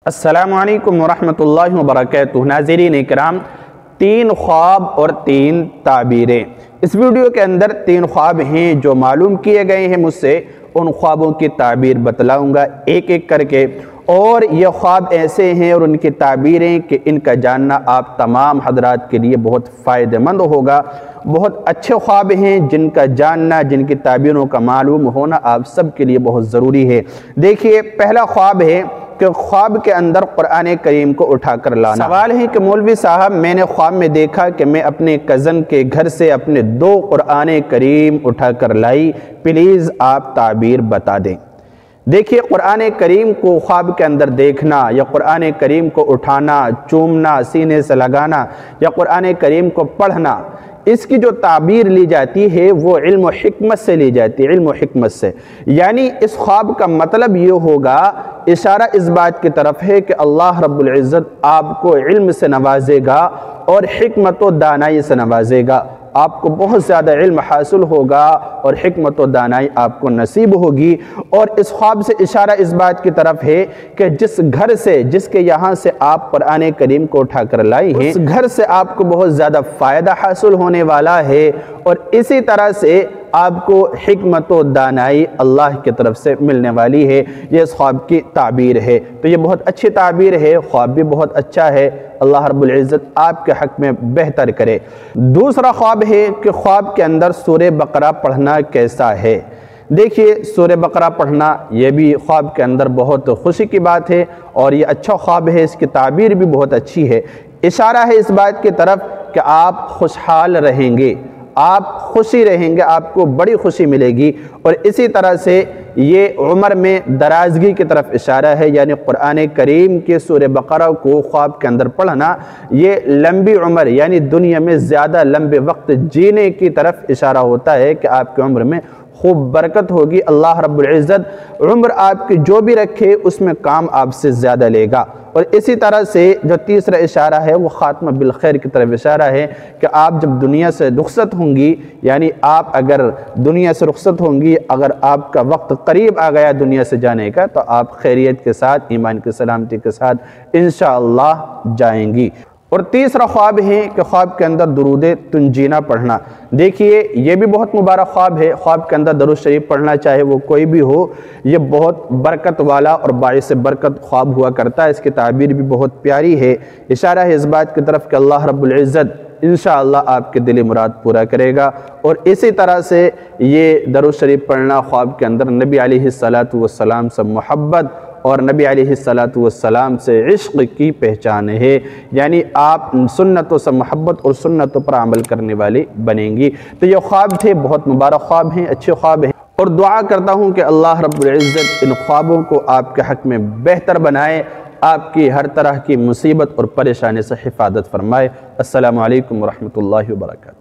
السلام علیکم ورحمۃ اللہ وبرکاتہ۔ ناظرین اکرام، 3 خواب اور 3 تعبیریں۔ اس ویڈیو کے اندر 3 خواب ہیں جو معلوم کیے گئے ہیں مجھ سے۔ ان خوابوں کی تعبیر بتلاؤں گا ایک ایک کر کے، اور یہ خواب ایسے ہیں اور ان کی تعبیریں کہ ان کا جاننا آپ تمام حضرات کے لیے بہت فائدہ مند ہوگا۔ بہت اچھے خواب ہیں جن کا جاننا، جن کی تعبیروں کا معلوم ہونا آپ سب کے لیے بہت ضروری ہے۔ دیکھیے، پہلا خواب ہے کہ خواب کے اندر قرآن کریم کو اٹھا کر لانا۔ سوال ہے کہ مولوی صاحب، میں نے خواب میں دیکھا کہ میں اپنے کزن کے گھر سے اپنے 2 قرآن کریم اٹھا کر لائی، پلیز آپ تعبیر بتا دیں۔ دیکھیے، قرآن کریم کو خواب کے اندر دیکھنا یا قرآن کریم کو اٹھانا، چومنا، سینے سے لگانا یا قرآن کریم کو پڑھنا، اس کی جو تعبیر لی جاتی ہے وہ علم و حکمت سے لی جاتی ہے، علم و حکمت سے۔ یعنی اس خواب کا مطلب یہ ہوگا، اشارہ اس بات کی طرف ہے کہ اللہ رب العزت آپ کو علم سے نوازے گا اور حکمت و دانائی سے نوازے گا۔ آپ کو بہت زیادہ علم حاصل ہوگا اور حکمت و دانائی آپ کو نصیب ہوگی۔ اور اس خواب سے اشارہ اس بات کی طرف ہے کہ جس گھر سے، جس کے یہاں سے آپ قرآن کریم کو اٹھا کر لائی ہیں، اس گھر سے آپ کو بہت زیادہ فائدہ حاصل ہونے والا ہے، اور اسی طرح سے آپ کو حکمت و دانائی اللہ کی طرف سے ملنے والی ہے۔ یہ اس خواب کی تعبیر ہے، تو یہ بہت اچھی تعبیر ہے، خواب بھی بہت اچھا ہے۔ اللہ رب العزت آپ کے حق میں بہتر کرے۔ دوسرا خواب ہے کہ خواب کے اندر سورہ بقرہ پڑھنا کیسا ہے۔ دیکھیے، سورہ بقرہ پڑھنا یہ بھی خواب کے اندر بہت خوشی کی بات ہے، اور یہ اچھا خواب ہے، اس کی تعبیر بھی بہت اچھی ہے۔ اشارہ ہے اس بات کی طرف کہ آپ خوشحال رہیں گے، آپ خوشی رہیں گے، آپ کو بڑی خوشی ملے گی، اور اسی طرح سے یہ عمر میں درازگی کی طرف اشارہ ہے۔ یعنی قرآن کریم کے سورہ بقرہ کو خواب کے اندر پڑھنا یہ لمبی عمر، یعنی دنیا میں زیادہ لمبے وقت جینے کی طرف اشارہ ہوتا ہے کہ آپ کی عمر میں خوب برکت ہوگی۔ اللہ رب العزت عمر آپ کی جو بھی رکھے اس میں کام آپ سے زیادہ لے گا۔ اور اسی طرح سے جو تیسرا اشارہ ہے وہ خاتمہ بالخیر کی طرف اشارہ ہے کہ آپ جب دنیا سے رخصت ہوں گی، یعنی آپ اگر دنیا سے رخصت ہوں گی، اگر آپ کا وقت قریب آ گیا دنیا سے جانے کا، تو آپ خیریت کے ساتھ، ایمان کی سلامتی کے ساتھ انشاءاللہ جائیں گی۔ اور تیسرا خواب ہے کہ خواب کے اندر درود تنجینہ پڑھنا۔ دیکھیے، یہ بھی بہت مبارک خواب ہے۔ خواب کے اندر درود شریف پڑھنا، چاہے وہ کوئی بھی ہو، یہ بہت برکت والا اور باعث برکت خواب ہوا کرتا ہے۔ اس کی تعبیر بھی بہت پیاری ہے۔ اشارہ ہے اس بات کی طرف کہ اللہ رب العزت انشاءاللہ آپ کے دلی مراد پورا کرے گا۔ اور اسی طرح سے یہ درود شریف پڑھنا خواب کے اندر نبی علیہ السلام سے محبت اور نبی علیہ السلام سے عشق کی پہچان ہے۔ یعنی آپ سنتوں سے محبت اور سنتوں پر عمل کرنے والی بنیں گی۔ تو یہ خواب تھے، بہت مبارک خواب ہیں، اچھے خواب ہیں، اور دعا کرتا ہوں کہ اللہ رب العزت ان خوابوں کو آپ کے حق میں بہتر بنائے، آپ کی ہر طرح کی مصیبت اور پریشانی سے حفاظت فرمائے۔ السلام علیکم ورحمۃ اللہ وبرکاتہ۔